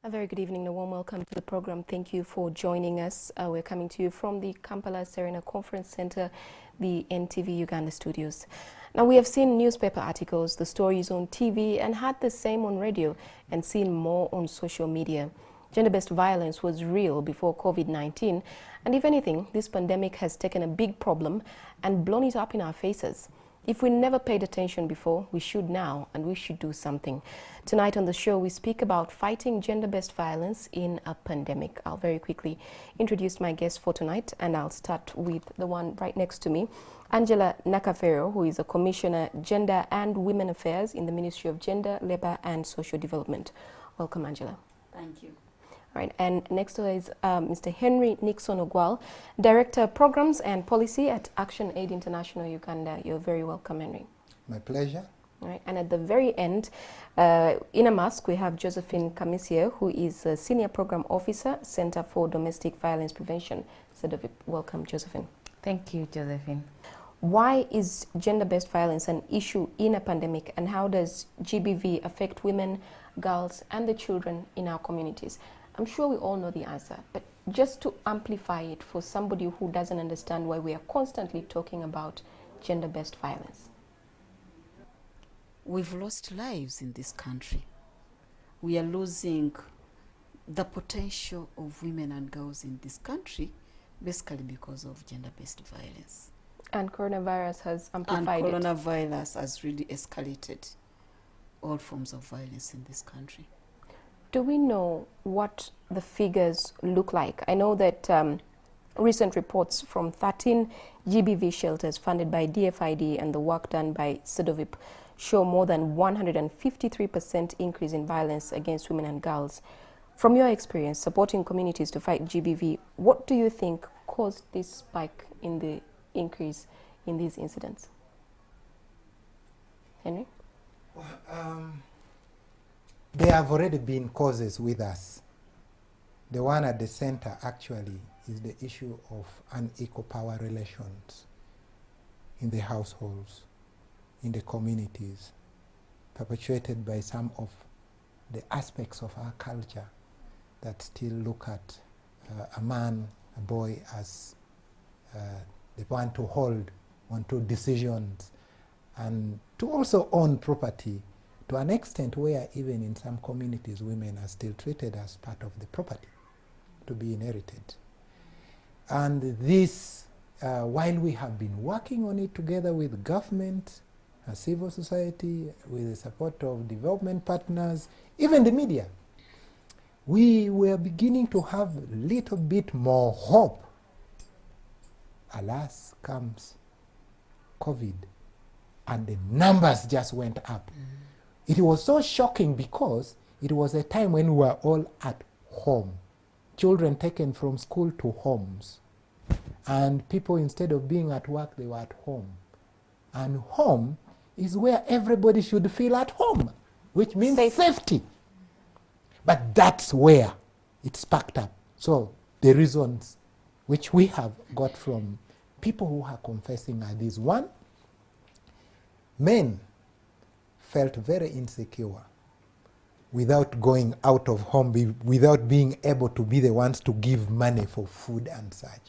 A very good evening and a warm welcome to the program. Thank you for joining us. We're coming to you from the Kampala Serena Conference Center, the NTV Uganda studios. Now, we have seen newspaper articles, the stories on TV, and had the same on radio, and seen more on social media. Gender-based violence was real before COVID-19, and if anything, this pandemic has taken a big problem and blown it up in our faces. If we never paid attention before, we should now, and we should do something. Tonight on the show, we speak about fighting gender-based violence in a pandemic. I'll very quickly introduce my guests for tonight, and I'll start with the one right next to me, Angela Nakafero, who is a Commissioner, Gender and Women Affairs in the Ministry of Gender, Labour and Social Development. Welcome, Angela. Thank you. Right, and next to us is Mr. Henry Nixon Ogwal, Director of Programs and Policy at Action Aid International Uganda. You're very welcome, Henry. My pleasure. All right, and at the very end, in a mask, we have Josephine Kamisia, who is a Senior Program Officer, Center for Domestic Violence Prevention. Welcome, Josephine. Thank you, Josephine. Why is gender-based violence an issue in a pandemic, and how does GBV affect women, girls, and the children in our communities? I'm sure we all know the answer, but just to amplify it for somebody who doesn't understand why we are constantly talking about gender-based violence. We've lost lives in this country. We are losing the potential of women and girls in this country basically because of gender-based violence. And coronavirus has amplified it. And coronavirus has really escalated all forms of violence in this country. Do we know what the figures look like? I know that recent reports from 13 GBV shelters funded by DFID and the work done by CEDOVIP show more than 153% increase in violence against women and girls. From your experience supporting communities to fight GBV, what do you think caused this spike in the increase in these incidents? Henry? There have already been causes with us. The one at the center actually is the issue of unequal power relations in the households, in the communities, perpetuated by some of the aspects of our culture that still look at a man, a boy as the one to hold onto decisions and to also own property, to an extent where even in some communities women are still treated as part of the property to be inherited. And this, while we have been working on it together with government, civil society, with the support of development partners, even the media, we were beginning to have a little bit more hope. Alas, comes COVID, and the numbers just went up. It was so shocking because it was a time when we were all at home. Children taken from school to homes. And people, instead of being at work, they were at home. And home is where everybody should feel at home, which means safety. But that's where it sparked up. So the reasons which we have got from people who are confessing are these. One, men felt very insecure without going out of home, without being able to be the ones to give money for food and such.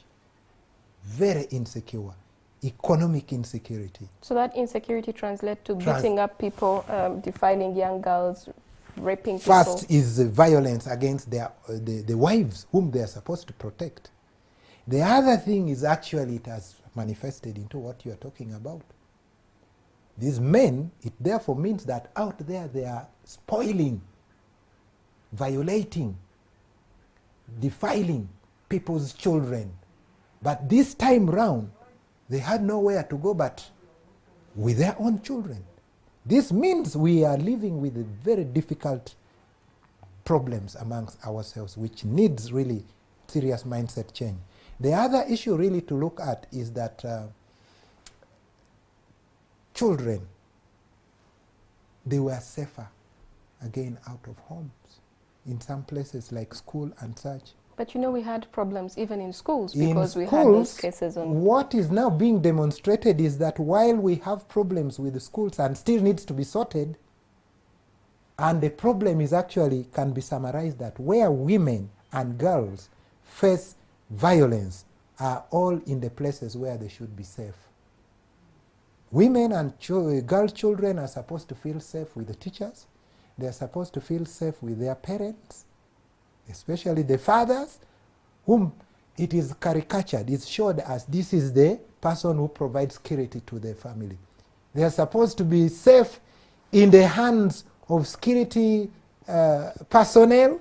Very insecure. Economic insecurity. So that insecurity translates to beating up people, defiling young girls, raping people. First is violence against the wives whom they are supposed to protect. The other thing is actually it has manifested into what you are talking about. These men, it therefore means that out there they are spoiling, violating, defiling people's children. But this time round, they had nowhere to go but with their own children. This means we are living with very difficult problems amongst ourselves, which needs really serious mindset change. The other issue really to look at is that children, they were safer, again, out of homes, in some places like school and such. But you know, we had problems even in schools because we had those cases on. What is now being demonstrated is that while we have problems with the schools and still needs to be sorted, And the problem is actually can be summarized that where women and girls face violence are all in the places where they should be safe. Women and girl children are supposed to feel safe with the teachers. They are supposed to feel safe with their parents, especially the fathers, whom it is caricatured, it's showed as this is the person who provides security to the family. They are supposed to be safe in the hands of security personnel.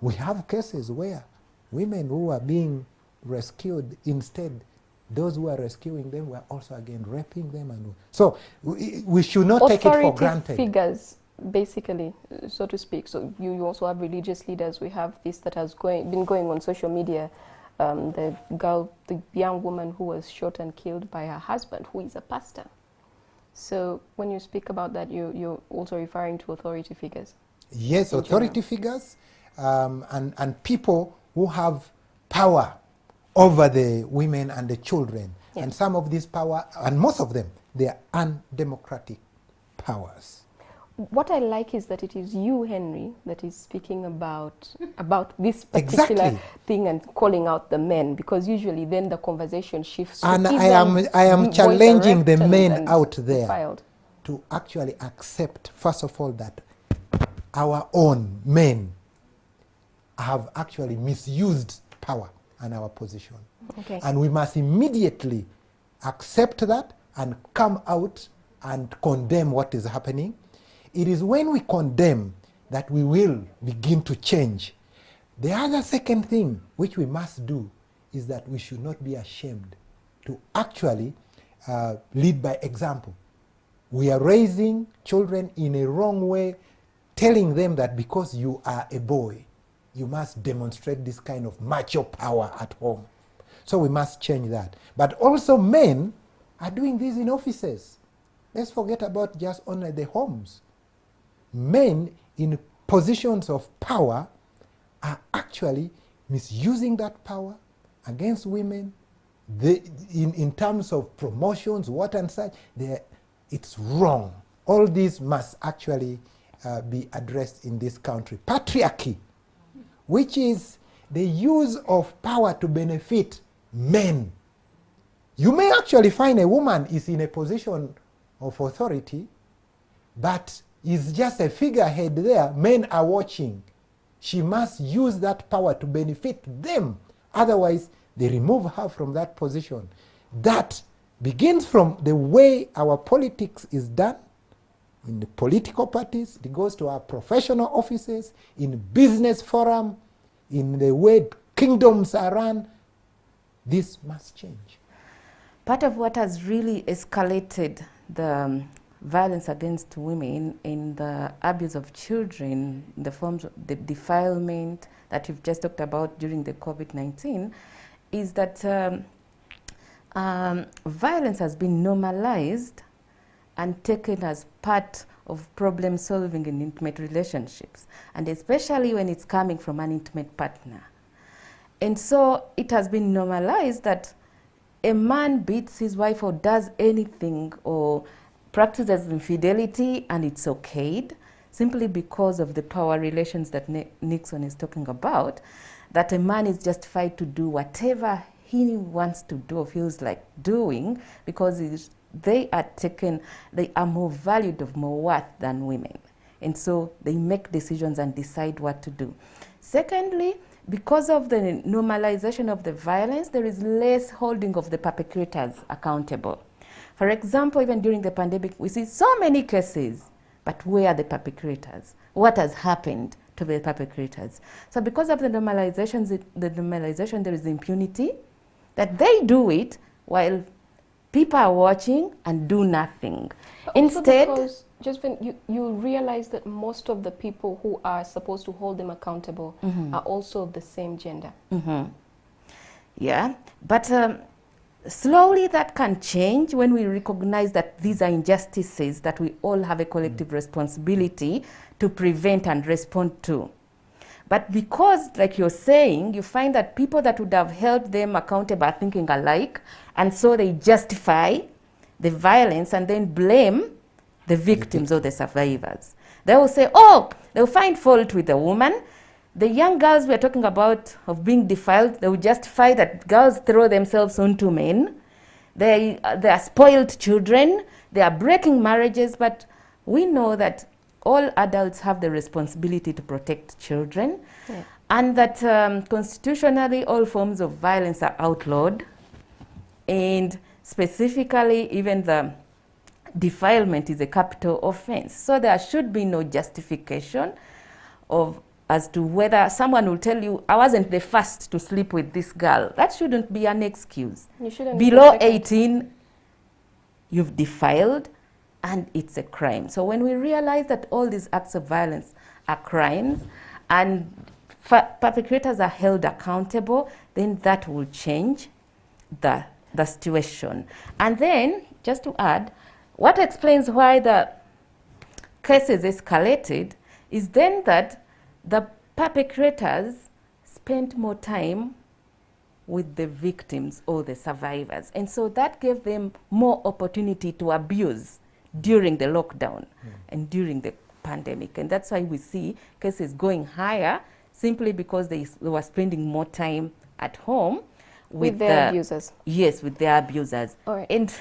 We have cases where women who are being rescued, instead, those who are rescuing them were also again raping them. And so we should not take it for granted. Authority figures, basically, so to speak. So you also have religious leaders. We have this that has been going on social media. The young woman who was shot and killed by her husband, who is a pastor. So when you speak about that, you're also referring to authority figures? Yes, authority figures and people who have power over the women and the children. Yeah. And some of this power, and most of them, they are undemocratic powers. What I like is that it is you, Henry, that is speaking about this particular thing and calling out the men, because usually then the conversation shifts. And I am challenging the men out there to actually accept, first of all, that our own men have actually misused power and our position. Okay. And we must immediately accept that and come out and condemn what is happening. It is when we condemn that we will begin to change. The other second thing which we must do is that we should not be ashamed to actually lead by example. We are raising children in a wrong way, telling them that because you are a boy, you must demonstrate this kind of macho power at home. So we must change that. But also men are doing this in offices. Let's forget about just only the homes. Men in positions of power are actually misusing that power against women. In terms of promotions, what and such, it's wrong. All these must actually be addressed in this country. Patriarchy, which is the use of power to benefit men. You may actually find a woman is in a position of authority, but is just a figurehead there. Men are watching. She must use that power to benefit them. Otherwise, they remove her from that position. That begins from the way our politics is done in the political parties. It goes to our professional offices, in business forum, in the way kingdoms are run. This must change. Part of what has really escalated the violence against women in the abuse of children, the forms of the defilement that you've just talked about during the COVID-19, is that violence has been normalized and taken as part of problem solving in intimate relationships, and especially when it's coming from an intimate partner. And so it has been normalized that a man beats his wife or does anything or practices infidelity and it's okayed, simply because of the power relations that Nixon is talking about, that a man is justified to do whatever he wants to do or feels like doing, because they are more valued, of more worth than women. And so they make decisions and decide what to do. Secondly, because of the normalization of the violence, there is less holding of the perpetrators accountable. For example, even during the pandemic, we see so many cases, but where are the perpetrators? What has happened to the perpetrators? So because of the normalization, there is impunity, that they do it while people are watching and do nothing. But instead, because just when you realize that most of the people who are supposed to hold them accountable are also of the same gender. Yeah, but slowly that can change when we recognize that these are injustices that we all have a collective responsibility to prevent and respond to. But because, like you're saying, you find that people that would have held them accountable are thinking alike, and so they justify the violence and then blame the victims or the survivors. They will say, oh, they'll find fault with the woman. The young girls we are talking about of being defiled, they will justify that girls throw themselves onto men. They are spoiled children. They are breaking marriages. But we know that all adults have the responsibility to protect children, and that constitutionally all forms of violence are outlawed, and specifically even the defilement is a capital offense. So there should be no justification as to whether someone will tell you, I wasn't the first to sleep with this girl. That shouldn't be an excuse. You shouldn't. Below 18, you've defiled, and it's a crime. So when we realize that all these acts of violence are crimes, and perpetrators are held accountable, then that will change the situation. And then, just to add, what explains why the cases escalated is then that the perpetrators spent more time with the victims or the survivors. And so that gave them more opportunity to abuse during the lockdown and during the pandemic. And that's why we see cases going higher, simply because they were spending more time at home with their abusers. Yes, with their abusers. All right. And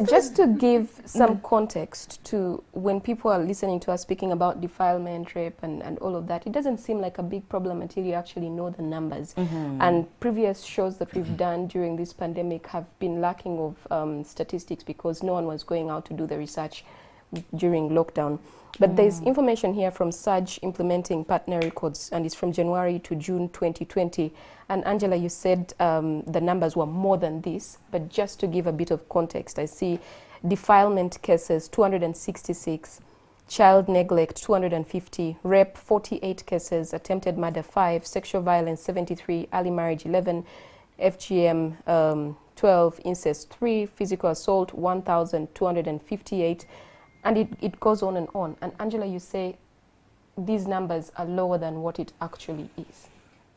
just to give some context to when people are listening to us speaking about defilement, rape, and all of that, it doesn't seem like a big problem until you actually know the numbers. And previous shows that we've done during this pandemic have been lacking of statistics because no one was going out to do the research during lockdown. But there's information here from SAG implementing partner records, and it's from January to June 2020. And Angela, you said the numbers were more than this, but just to give a bit of context, I see defilement cases 266, child neglect 250, rape 48 cases, attempted murder 5, sexual violence 73, early marriage 11, FGM 12, incest 3, physical assault 1,258. And it goes on and on. And Angela, you say these numbers are lower than what it actually is.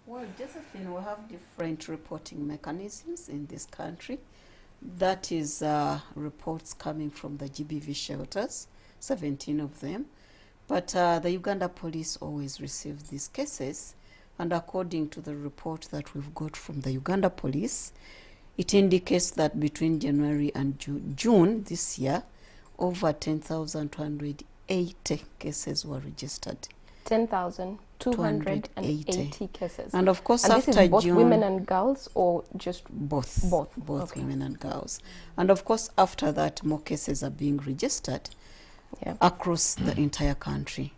Well, Josephine, we have different reporting mechanisms in this country. That is reports coming from the GBV shelters, 17 of them. But the Uganda police always receive these cases. And according to the report that we've got from the Uganda police, it indicates that between January and June this year, over 10,280 cases were registered. 10,280 cases. And of course, and after this is both June, women and girls, or just both? Both okay. Women and girls. And of course, after that, more cases are being registered across the entire country.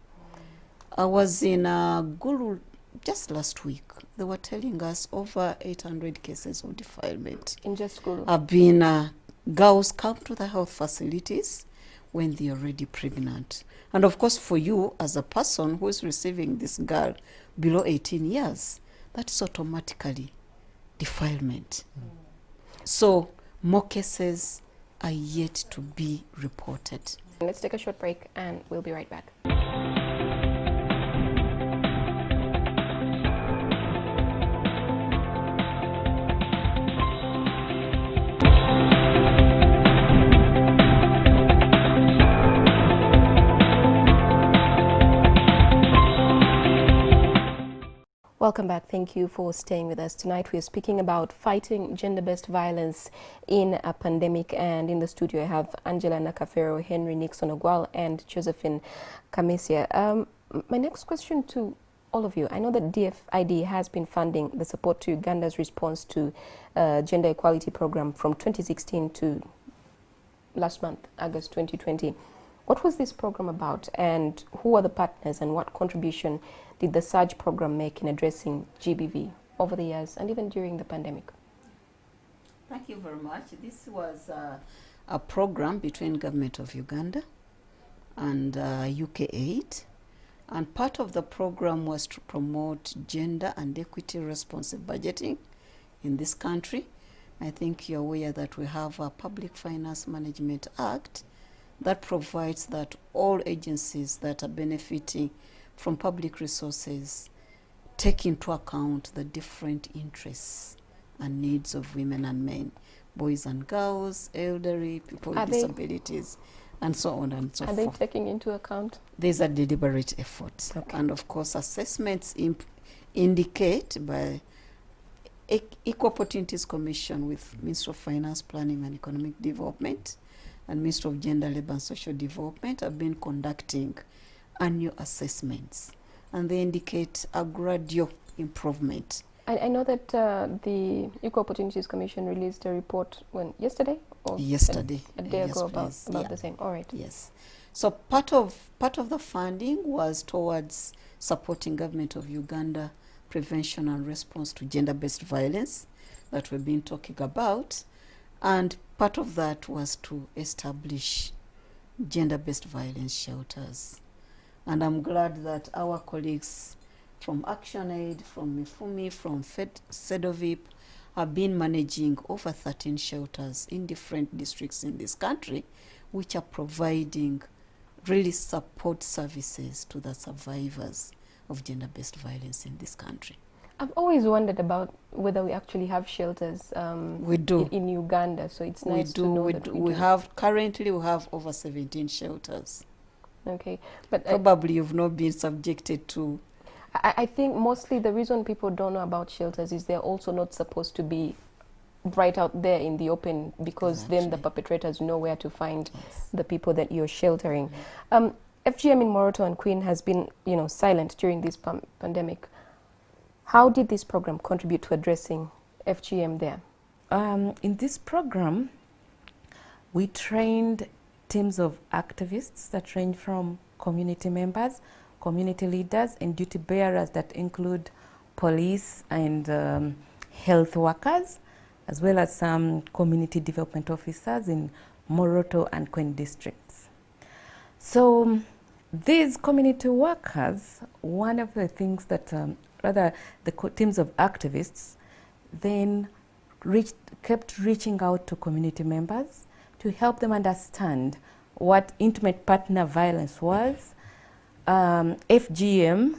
I was in Gulu just last week. They were telling us over 800 cases of defilement. In just Gulu? Have been girls come to the health facilities when they're already pregnant. And of course, for you as a person who is receiving this girl below 18 years, that's automatically defilement. So more cases are yet to be reported. Let's take a short break and we'll be right back. Welcome back. Thank you for staying with us. Tonight we are speaking about fighting gender-based violence in a pandemic, and in the studio I have Angela Nakafero, Henry Nixon Ogwal, and Josephine Kamesia. My next question to all of you. I know that DFID has been funding the support to Uganda's response to gender equality program from 2016 to last month, August 2020. What was this program about, and who are the partners, and what contribution did the SAG program make in addressing GBV over the years and even during the pandemic? Thank you very much. This was a program between Government of Uganda and UK Aid. And part of the program was to promote gender and equity responsive budgeting in this country. I think you're aware that we have a Public Finance Management Act that provides that all agencies that are benefiting from public resources take into account the different interests and needs of women and men, boys and girls, elderly, people with disabilities, and so on and so Are they forth. taking into account? There's a deliberate effort. Okay. And of course, assessments indicate by Equal Opportunities Commission with Ministry of Finance, Planning and Economic Development and Ministry of Gender, Labour and Social Development have been conducting annual assessments, and they indicate a gradual improvement. I know that the Equal Opportunities Commission released a report yesterday or Yesterday. a day Yes, ago about please. Yeah. the same. All right. Yes. So part of the funding was towards supporting Government of Uganda prevention and response to gender-based violence that we've been talking about, and part of that was to establish gender-based violence shelters. And I'm glad that our colleagues from ActionAid, from Mifumi, from Sedovip have been managing over 13 shelters in different districts in this country, which are providing really support services to the survivors of gender-based violence in this country. I've always wondered about whether we actually have shelters We do. in Uganda, so it's nice to know that we do. Currently we have over 17 shelters. Okay, but Probably you've not been subjected to. I think mostly the reason people don't know about shelters is they're also not supposed to be right out there in the open, because then the perpetrators know where to find the people that you're sheltering. FGM in Moroto and Queen has been, silent during this pandemic. How did this program contribute to addressing FGM there? In this program, we trained teams of activists that range from community members, community leaders, and duty bearers that include police and health workers, as well as some community development officers in Moroto and Queen districts. So these community workers, one of the things that, the teams of activists then kept reaching out to community members to help them understand what intimate partner violence was, FGM,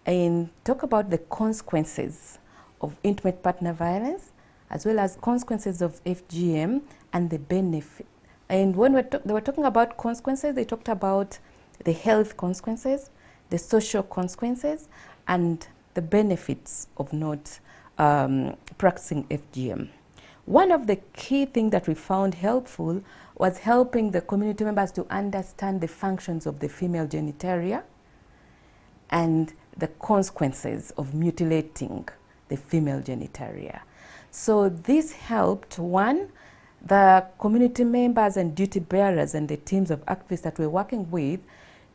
and talk about the consequences of intimate partner violence, as well as consequences of FGM and the benefit. And when they were talking about consequences, they talked about the health consequences, the social consequences, and the benefits of not practicing FGM. One of the key things that we found helpful was helping the community members to understand the functions of the female genitalia and the consequences of mutilating the female genitalia. So this helped, one, the community members and duty bearers and the teams of activists that we're working with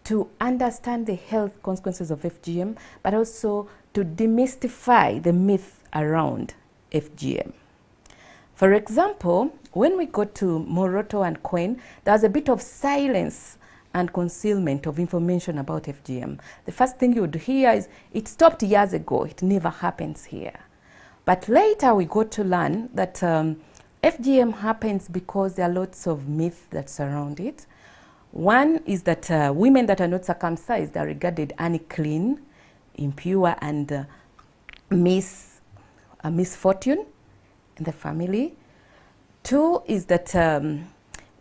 to understand the health consequences of FGM, but also to demystify the myth around FGM. For example, when we got to Moroto and Queen, there was a bit of silence and concealment of information about FGM. The first thing you would hear is, it stopped years ago, it never happens here. But later we got to learn that FGM happens because there are lots of myths that surround it. One is that women that are not circumcised are regarded unclean, impure, and a misfortune in the family. Two is that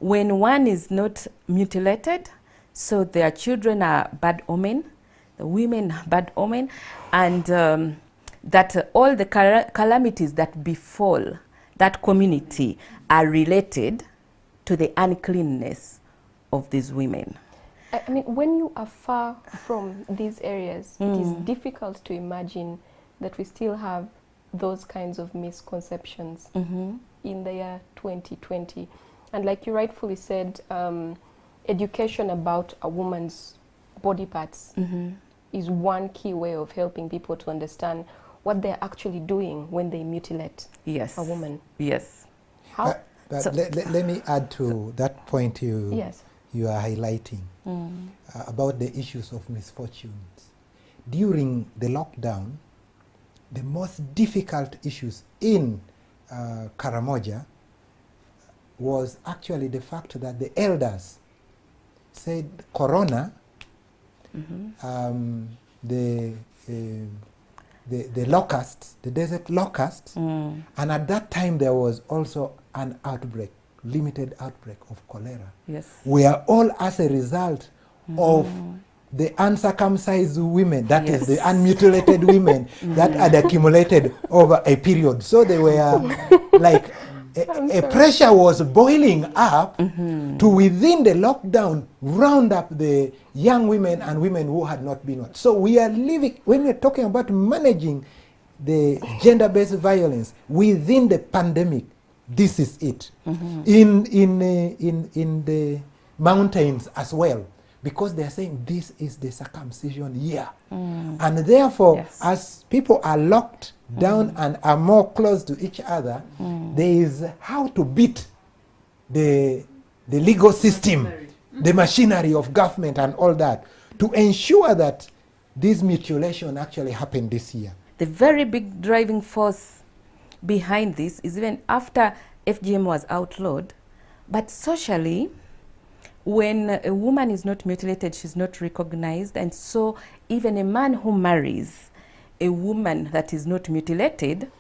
when one is not mutilated, so their children are bad omen, the women are bad omen, and that all the calamities that befall that community are related to the uncleanness of these women. I mean, when you are far from these areas, it is difficult to imagine that we still have those kinds of misconceptions in the year 2020. And like you rightfully said, education about a woman's body parts is one key way of helping people to understand what they're actually doing when they mutilate a woman. Yes. How? Let me add to that point you are highlighting about the issues of misfortunes. During the lockdown, the most difficult issues in Karamoja was actually the fact that the elders said corona, the locusts, the desert locusts, and at that time there was also an outbreak limited outbreak of cholera Yes. were all as a result of the uncircumcised women, that is the Yes. unmutilated women that had accumulated over a period. So they were like, a pressure was boiling up to within the lockdown round up the young women and women who had not been. So we are living, when we're talking about managing the gender-based violence within the pandemic, this is it. In the mountains as well, because they're saying this is the circumcision year. And therefore, Yes. as people are locked down and are more close to each other, there is how to beat the legal system, the machinery of government and all that, to ensure that this mutilation actually happened this year. The very big driving force behind this is even after FGM was outlawed, but socially, when a woman is not mutilated, she's not recognized, and so even a man who marries a woman that is not mutilated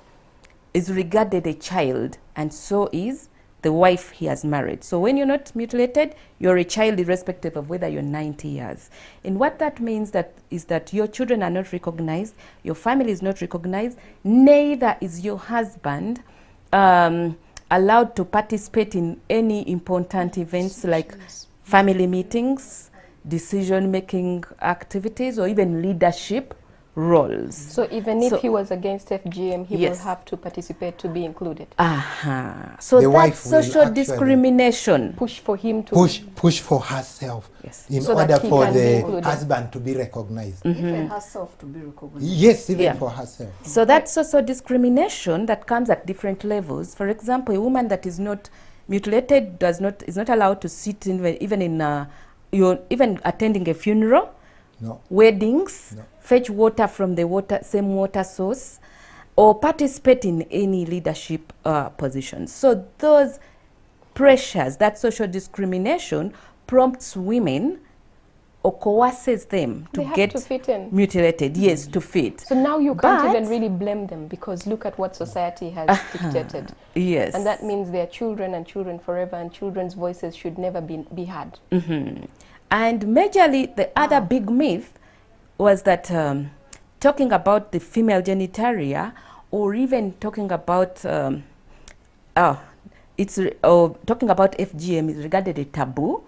is regarded a child, and so is the wife he has married. So when you're not mutilated, you're a child irrespective of whether you're 90 years. And what that means is that your children are not recognized, your family is not recognized, neither is your husband allowed to participate in any important events like family meetings, decision-making activities, or even leadership roles. So even if he was against FGM, he Yes. will have to participate to be included. So The that's wife will social actually discrimination. Push for him to Push for herself Yes. in So that order he for can be the included. husband to be recognized. Even herself to be recognized. Yes, even Yeah. for herself. So that's also discrimination that comes at different levels. For example, a woman that is not mutilated is not allowed to sit in even even attending a funeral, No. weddings, No. fetch water from the same water source, or participate in any leadership positions. So those pressures, that social discrimination, prompts women or coerces them to they have get to fit in. mutilated. Yes, to fit. So now you can't But- even really blame them, because look at what society has dictated. Yes. And that means they're children and children forever, and children's voices should never be heard. And majorly, the other big myth was that talking about the female genitalia, or even talking about talking about FGM is regarded a taboo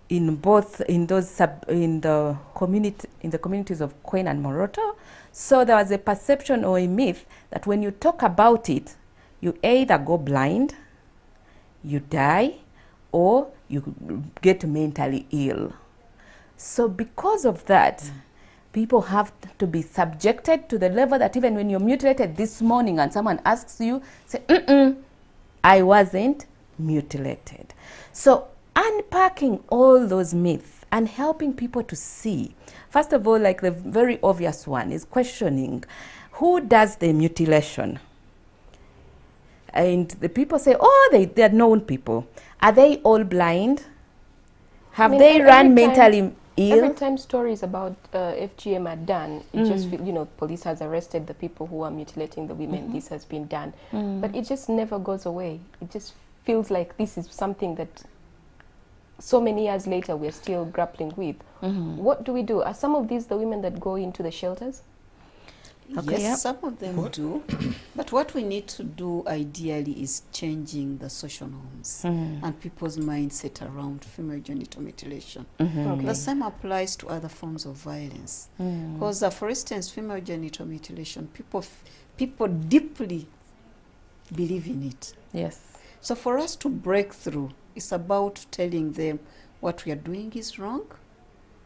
in the communities of Queen and Moroto. So there was a perception or a myth that when you talk about it, you either go blind, you die, or you get mentally ill. So because of that, people have to be subjected to the level that even when you're mutilated this morning and someone asks you, say, I wasn't mutilated. So unpacking all those myths and helping people to see, first of all, like the very obvious one is questioning, who does the mutilation? And the people say, they are known people. Are they all blind? Have they run mentally ill? Every time stories about FGM are done, it just police has arrested the people who are mutilating the women. This has been done, but it just never goes away. It just feels like this is something that so many years later we're still grappling with. What do we do? Are some of these the women that go into the shelters? Okay, Yes, yeah. some of them do. But what we need to do ideally is changing the social norms and people's mindset around female genital mutilation. Okay. The same applies to other forms of violence. Because, for instance, female genital mutilation, people deeply believe in it. Yes. So for us to break through, it's about telling them what we are doing is wrong.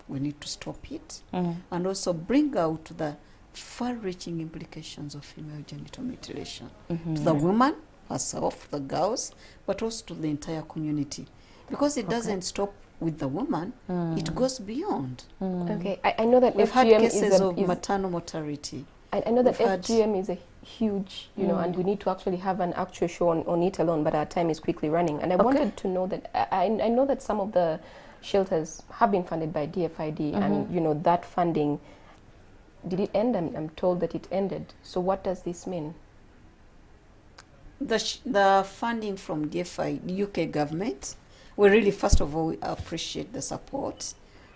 We need to stop it. And also bring out the far-reaching implications of female genital mutilation to the woman herself, the girls, but also to the entire community. Because it doesn't stop with the woman, it goes beyond. Okay, I know that We've had FGM cases of is maternal mortality. I know that We've had- FGM is a huge, and we need to actually have an actual show on it alone, but our time is quickly running. And I wanted to know that, I know that some of the shelters have been funded by DFID, and, that funding, did it end? I'm told that it ended. So what does this mean? The funding from DFI, the UK government, we really, first of all, we appreciate the support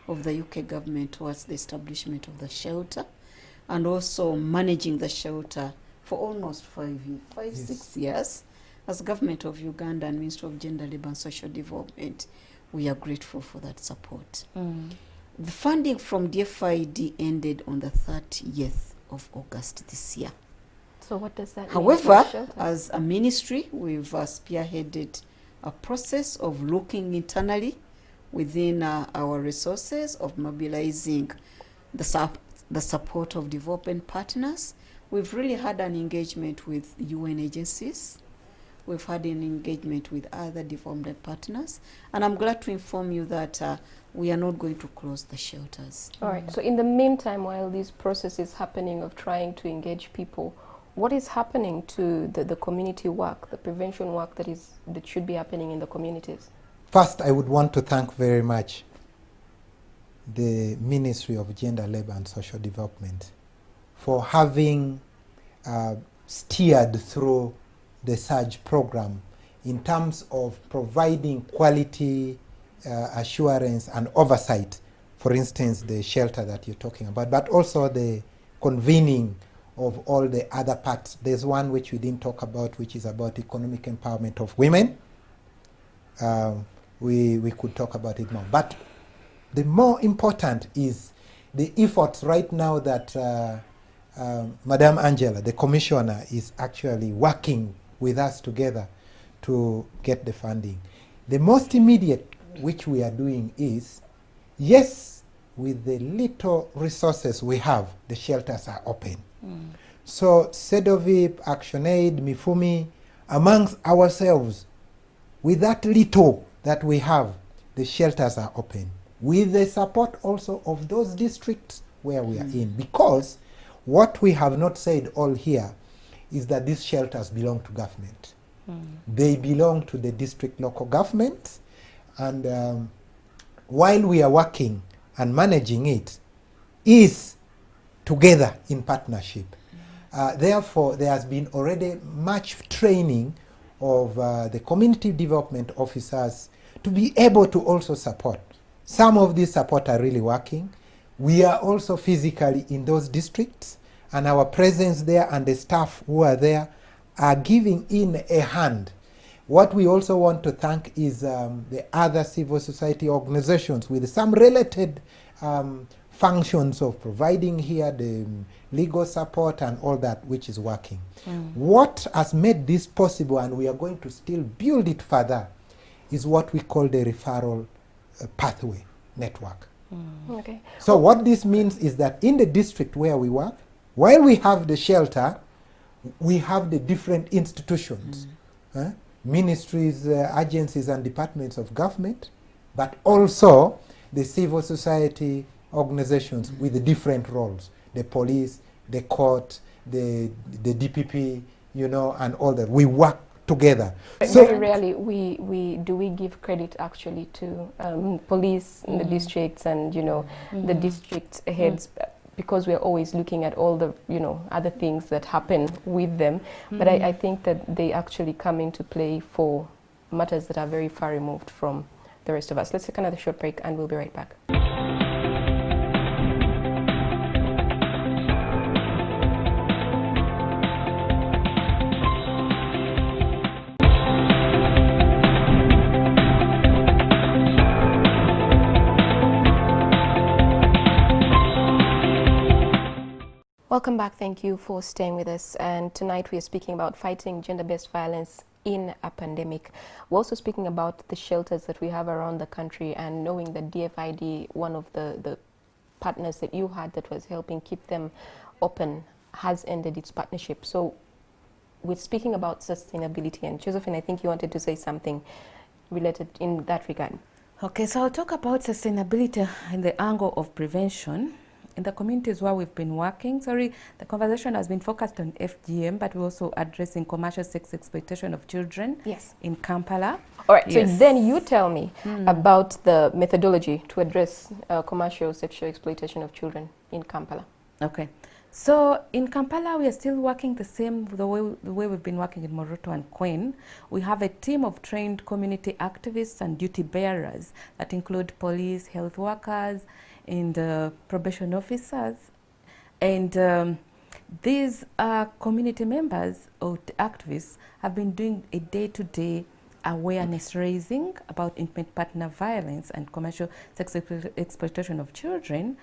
of the UK government towards the establishment of the shelter and also managing the shelter for almost 6 years. As Government of Uganda and Ministry of Gender, Labour and Social Development, we are grateful for that support. The funding from DFID ended on the 30th of August this year. So what does that mean? However, as a ministry, we've spearheaded a process of looking internally within our resources, of mobilizing the support of development partners. We've really had an engagement with UN agencies. We've had an engagement with other development partners. And I'm glad to inform you that we are not going to close the shelters. All right. So in the meantime, while this process is happening of trying to engage people, what is happening to the community work, the prevention work that should be happening in the communities? First, I would want to thank very much the Ministry of Gender, Labour and Social Development for having steered through the SURGE program in terms of providing quality assurance and oversight, for instance, the shelter that you're talking about, but also the convening of all the other parts. There's one which we didn't talk about, which is about economic empowerment of women. We could talk about it more. But the more important is the efforts right now that Madame Angela, the Commissioner, is actually working with us together to get the funding. The most immediate which we are doing is, yes, with the little resources we have, the shelters are open. So SEDOVIP, ActionAid, Mifumi, amongst ourselves, with that little that we have, the shelters are open, with the support also of those districts where we are in. Because what we have not said all here is that these shelters belong to government. They belong to the district local governments, and while we are working and managing it, is together in partnership. Therefore, there has been already much training of the community development officers to be able to also support. Some of these support are really working. We are also physically in those districts, and our presence there and the staff who are there are giving in a hand. What we also want to thank is the other civil society organizations with some related functions of providing here the legal support and all that, which is working. What has made this possible, and we are going to still build it further, is what we call the referral pathway network. Okay. So what this means is that in the district where we work, while we have the shelter, we have the different institutions, ministries, agencies and departments of government, but also the civil society organizations with the different roles, the police, the court, the DPP, you know, and all that. We work together. So very rarely we give credit actually to police in the districts and, you know, the district heads, because we're always looking at all the, you know, other things that happen with them. But I think that they actually come into play for matters that are very far removed from the rest of us. Let's take another short break and we'll be right back. Welcome back. Thank you for staying with us. And tonight we are speaking about fighting gender-based violence in a pandemic. We're also speaking about the shelters that we have around the country, and knowing that DFID, one of the partners that you had that was helping keep them open, has ended its partnership. So we're speaking about sustainability, and Josephine, I think you wanted to say something related in that regard. Okay, so I'll talk about sustainability in the angle of prevention. In the communities where we've been working, the conversation has been focused on FGM, but we're also addressing commercial sex exploitation of children in Kampala. All right, so then you tell me about the methodology to address commercial sexual exploitation of children in Kampala. Okay, So in Kampala, we are still working the way we've been working in Moroto and Queen. We have a team of trained community activists and duty bearers that include police, health workers, and probation officers. And these community members or activists have been doing a day-to-day awareness raising about intimate partner violence and commercial sex exploitation of children,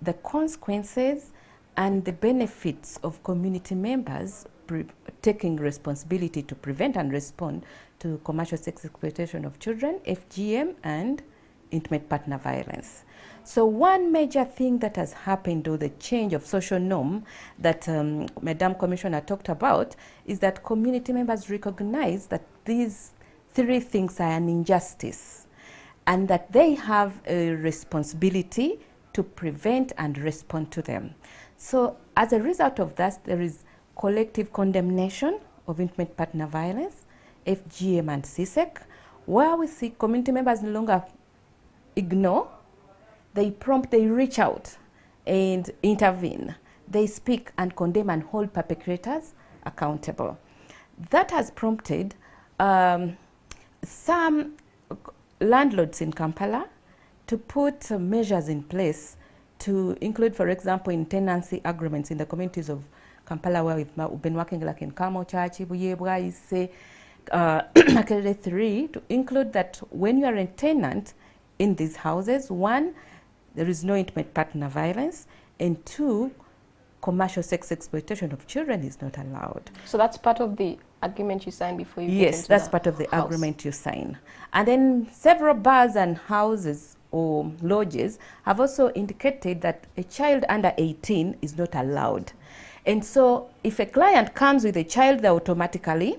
the consequences and the benefits of community members taking responsibility to prevent and respond to commercial sex exploitation of children, FGM, and intimate partner violence. So one major thing that has happened, or the change of social norm that Madam Commissioner talked about, is that community members recognize that these three things are an injustice and that they have a responsibility to prevent and respond to them. So as a result of that, there is collective condemnation of intimate partner violence, FGM and CSEC, where we see community members no longer ignore, they reach out and intervene. They speak and condemn and hold perpetrators accountable. That has prompted some landlords in Kampala to put measures in place to include, for example, in tenancy agreements in the communities of Kampala, where we've been working, like in Kamo Church, Buyebwa, Ise, Makerere 3, to include that when you are a tenant in these houses, one, there is no intimate partner violence, and two, commercial sex exploitation of children is not allowed. So that's part of the agreement you sign before you Yes, get that's into part of the house. agreement you sign. And then several bars and houses or lodges have also indicated that a child under 18 is not allowed. And so if a client comes with a child, they're automatically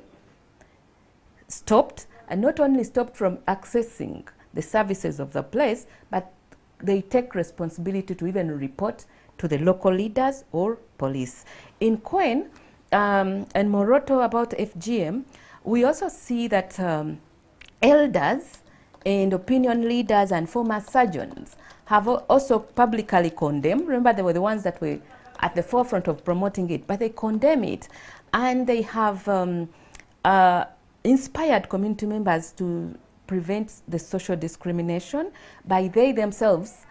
stopped, and not only stopped from accessing the services of the place, but they take responsibility to even report to the local leaders or police. In Queen and Moroto about FGM, we also see that elders and opinion leaders and former surgeons have also publicly condemned. Remember, they were the ones that were at the forefront of promoting it, but they condemn it. And they have inspired community members to prevent the social discrimination by they themselves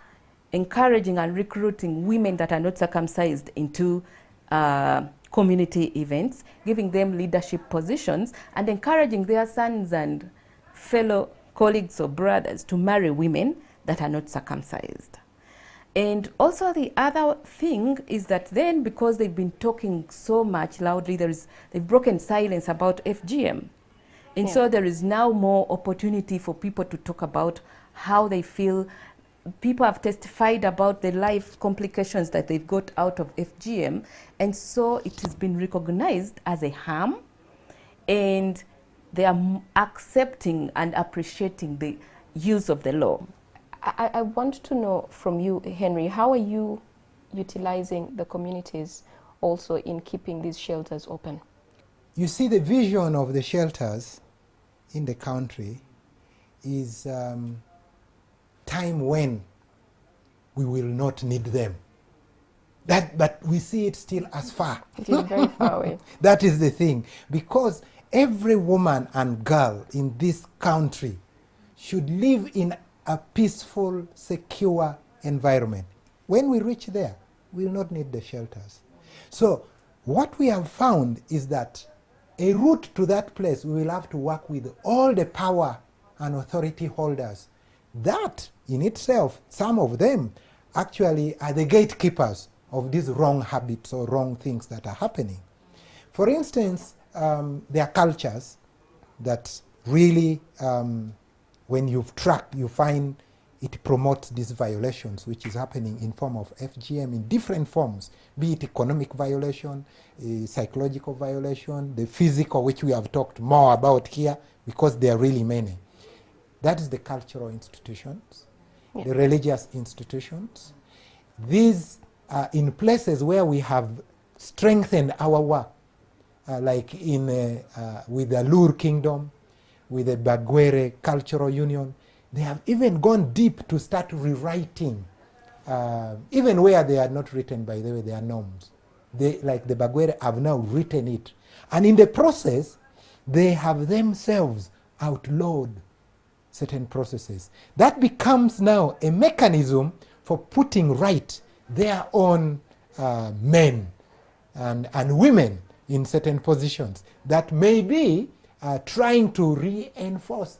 encouraging and recruiting women that are not circumcised into community events, giving them leadership positions, and encouraging their sons and fellow colleagues or brothers to marry women that are not circumcised. And also the other thing is that then, because they've been talking so much loudly, they've broken silence about FGM. And so there is now more opportunity for people to talk about how they feel. People have testified about the life complications that they've got out of FGM. And so it has been recognized as a harm, and they are accepting and appreciating the use of the law. I want to know from you, Henry, how are you utilizing the communities also in keeping these shelters open? You see, the vision of the shelters in the country is time when we will not need them. But we see it still as far. It is very far away. That is the thing. Because every woman and girl in this country should live in a peaceful, secure environment. When we reach there, we will not need the shelters. So what we have found is that a route to that place, we will have to work with all the power and authority holders. That in itself, some of them actually are the gatekeepers of these wrong habits or wrong things that are happening. For instance, there are cultures that really, when you've tracked, you find it promotes these violations, which is happening in form of FGM in different forms, be it economic violation, psychological violation, the physical, which we have talked more about here, because there are really many. That is the cultural institutions, the religious institutions. These are in places where we have strengthened our work, like with the Lur Kingdom, with the Bagwere Cultural Union. They have even gone deep to start rewriting, even where they are not written, by the way, they are norms. they, like the Bagwere, have now written it. And in the process, they have themselves outlawed certain processes. That becomes now a mechanism for putting right their own men and women in certain positions that may be trying to reinforce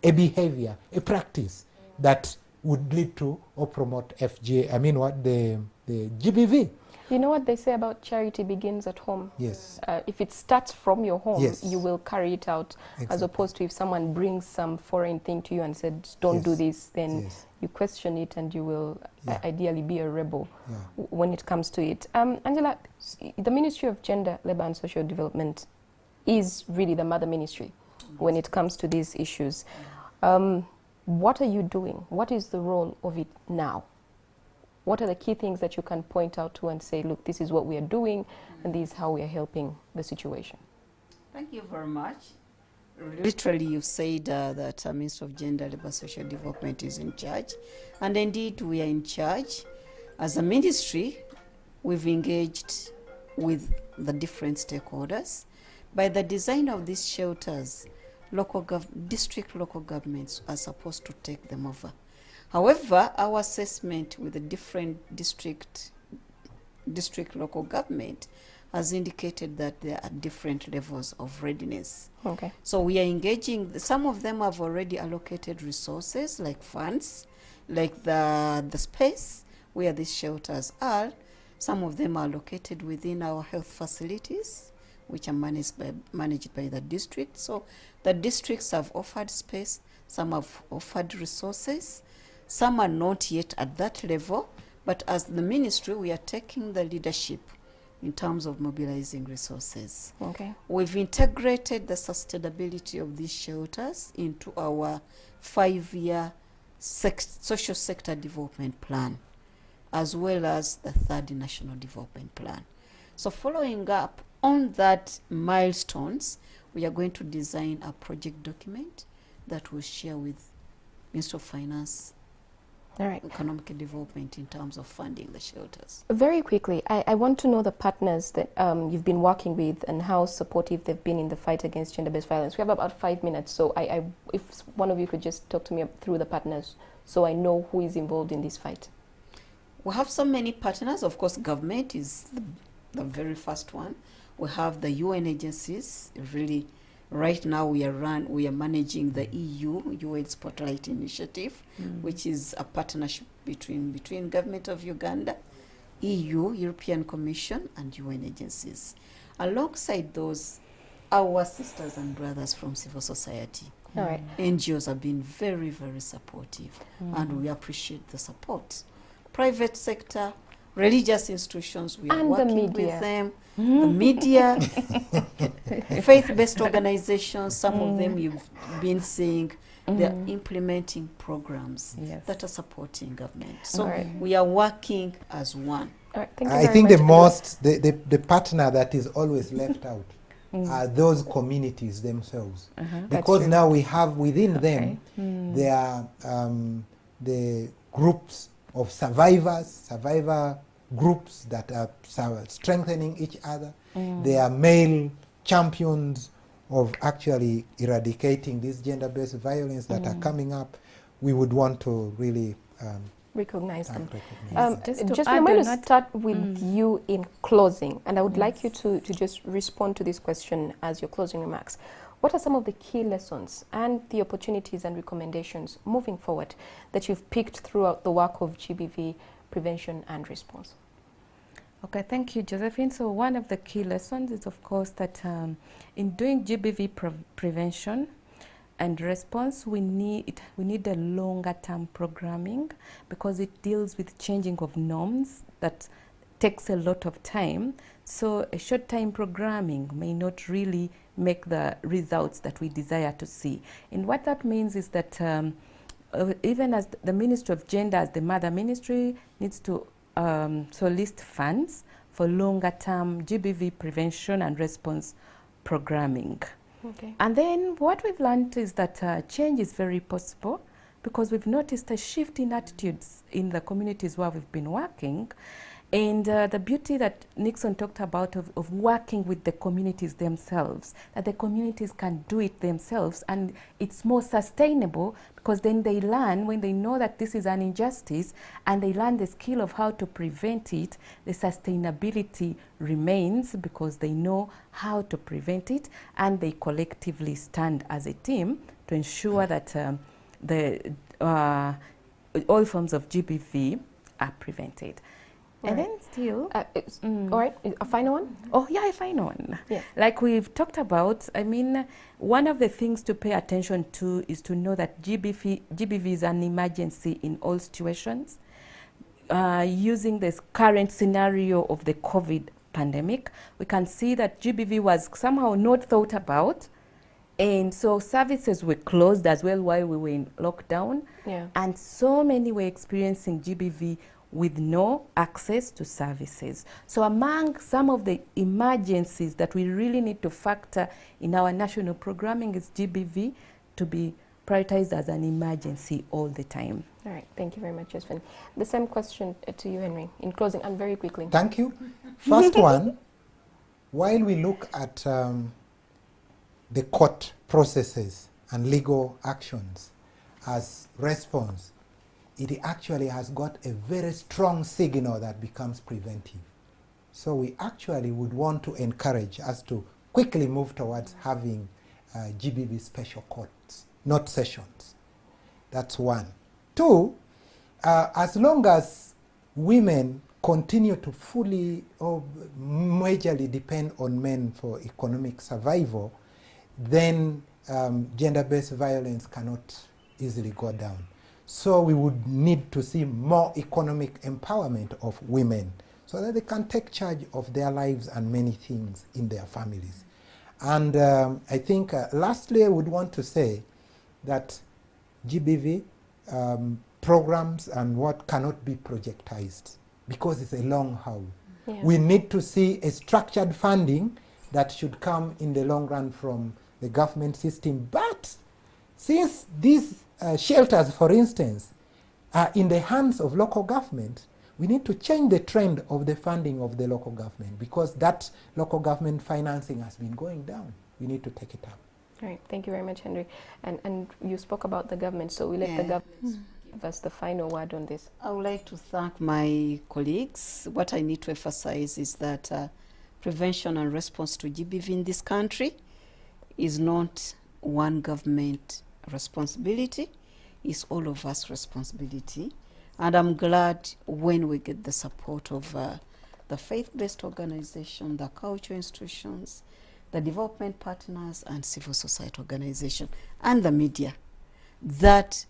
a behavior, a practice that would lead to or promote the GBV. You know what they say about charity begins at home? Yes. If it starts from your home, Yes. you will carry it out. Exactly. As opposed to if someone brings some foreign thing to you and said, don't Yes. do this, then Yes. you question it and you will ideally be a rebel Yeah. when it comes to it. Angela, the Ministry of Gender, Labour and Social Development is really the mother ministry when it comes to these issues. What are you doing? What is the role of it now? What are the key things that you can point out to and say, look, this is what we are doing and this is how we are helping the situation? Thank you very much. Literally, you've said that Minister of Gender, Labour, Social Development is in charge. And indeed, we are in charge. As a ministry, we've engaged with the different stakeholders. By the design of these shelters, district local governments are supposed to take them over. However, our assessment with the different district local government has indicated that there are different levels of readiness. Okay. So we are engaging, some of them have already allocated resources like funds, like the space where these shelters are. Some of them are located within our health facilities, which are managed by the district. So the districts have offered space, some have offered resources, some are not yet at that level, but as the ministry, we are taking the leadership in terms of mobilizing resources. Okay. We've integrated the sustainability of these shelters into our 5-year social sector development plan, as well as the 3rd national development plan. So following up on that milestones, we are going to design a project document that we'll share with Minister of Finance, All right. Economic Development in terms of funding the shelters. Very quickly, I want to know the partners that you've been working with and how supportive they've been in the fight against gender-based violence. We have about 5 minutes, so if one of you could just talk to me through the partners so I know who is involved in this fight. We have so many partners. Of course, government is the very first one. We have the UN agencies. Really, right now we are managing the UN Spotlight Initiative, which is a partnership between Government of Uganda, EU, European Commission, and UN agencies. Alongside those, our sisters and brothers from civil society. All right. NGOs have been very, very supportive, and we appreciate the support. Private sector, religious institutions, we are And working with them. The media, faith-based organizations, some of them you've been seeing, they're implementing programs that are supporting government. So we are working as one. All right. Thank you I very think much. the partner that is always left out are those communities themselves. Because now we have within them, there are the groups of survivor groups that are strengthening each other. They are male champions of actually eradicating this gender-based violence that are coming up. We would want to really recognize them. Just I'm going to start with you in closing, and I would like you to just respond to this question as your closing remarks. What are some of the key lessons and the opportunities and recommendations moving forward that you've picked throughout the work of GBV prevention and response? Okay, thank you, Josephine. So one of the key lessons is, of course, that in doing GBV prevention and response, we need a longer-term programming because it deals with changing of norms that takes a lot of time. So a short-time programming may not really make the results that we desire to see. And what that means is that even as the Ministry of Gender, as the mother ministry, needs to solicit funds for longer-term GBV prevention and response programming. Okay. And then what we've learned is that change is very possible because we've noticed a shift in attitudes in the communities where we've been working. And the beauty that Nixon talked about of working with the communities themselves, that the communities can do it themselves, and it's more sustainable because then they learn, when they know that this is an injustice and they learn the skill of how to prevent it, the sustainability remains because they know how to prevent it, and they collectively stand as a team to ensure that all forms of GBV are prevented. Right. And then still... all right, a final one? Oh, yeah, a final one. Yes. Like we've talked about, I mean, one of the things to pay attention to is to know that GBV is an emergency in all situations. Using this current scenario of the COVID pandemic, we can see that GBV was somehow not thought about. And so services were closed as well while we were in lockdown. Yeah. And so many were experiencing GBV with no access to services. So among some of the emergencies that we really need to factor in our national programming is GBV to be prioritized as an emergency all the time. All right, thank you very much, Josephine. The same question to you, Henry, in closing, and very quickly. Thank you. First one, while we look at the court processes and legal actions as response, it actually has got a very strong signal that becomes preventive. So we actually would want to encourage us to quickly move towards having GBV special courts, not sessions. That's one. Two, as long as women continue to fully or majorly depend on men for economic survival, then gender-based violence cannot easily go down. So we would need to see more economic empowerment of women so that they can take charge of their lives and many things in their families. And I think lastly, I would want to say that GBV programs and what cannot be projectized because it's a long haul. Yeah. We need to see a structured funding that should come in the long run from the government system. But since these shelters, for instance, are in the hands of local government, we need to change the trend of the funding of the local government because that local government financing has been going down. We need to take it up. All right, thank you very much, Henry. And you spoke about the government, so we let the government give us the final word on this. I would like to thank my colleagues. What I need to emphasize is that prevention and response to GBV in this country is not one government responsibility, it's all of us responsibility. And I'm glad when we get the support of the faith-based organization, the cultural institutions, the development partners and civil society organization and the media. That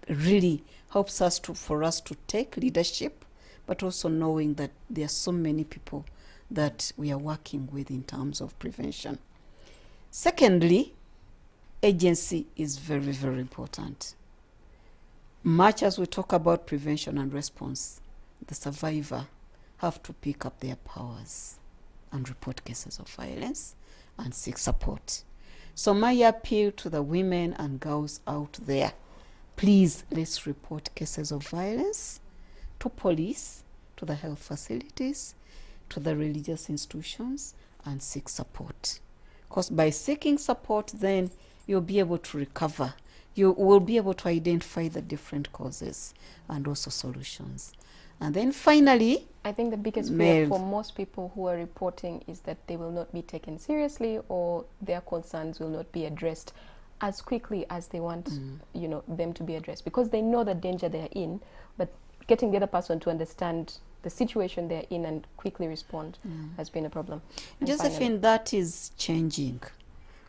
really helps us for us to take leadership, but also knowing that there are so many people that we are working with in terms of prevention. Secondly, agency is very, very important. Much as we talk about prevention and response, the survivor have to pick up their powers and report cases of violence and seek support. So my appeal to the women and girls out there, please let's report cases of violence to police, to the health facilities, to the religious institutions, and seek support. Because by seeking support, then you'll be able to recover. You will be able to identify the different causes and also solutions. And then finally, I think the biggest fear for most people who are reporting is that they will not be taken seriously or their concerns will not be addressed as quickly as they want them to be addressed, because they know the danger they're in, but getting the other person to understand the situation they're in and quickly respond has been a problem. And Josephine, finally, that is changing.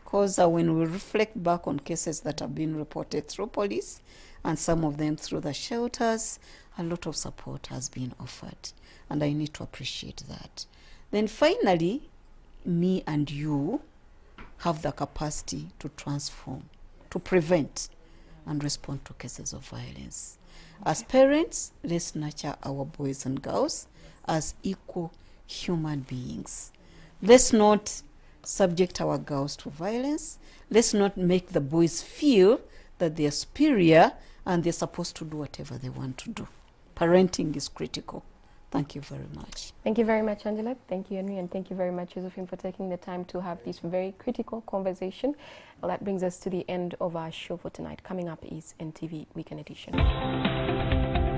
Because when we reflect back on cases that have been reported through police and some of them through the shelters, a lot of support has been offered. And I need to appreciate that. Then finally, me and you have the capacity to transform, to prevent and respond to cases of violence. As parents, let's nurture our boys and girls as equal human beings. Let's not subject our girls to violence. Let's not make the boys feel that they're superior and they're supposed to do whatever they want to do. Parenting is critical. Thank you very much. Thank you very much, Angela. Thank you, Henry, and thank you very much, Josephine, for taking the time to have this very critical conversation. Well, that brings us to the end of our show for tonight. Coming up is NTV Weekend Edition.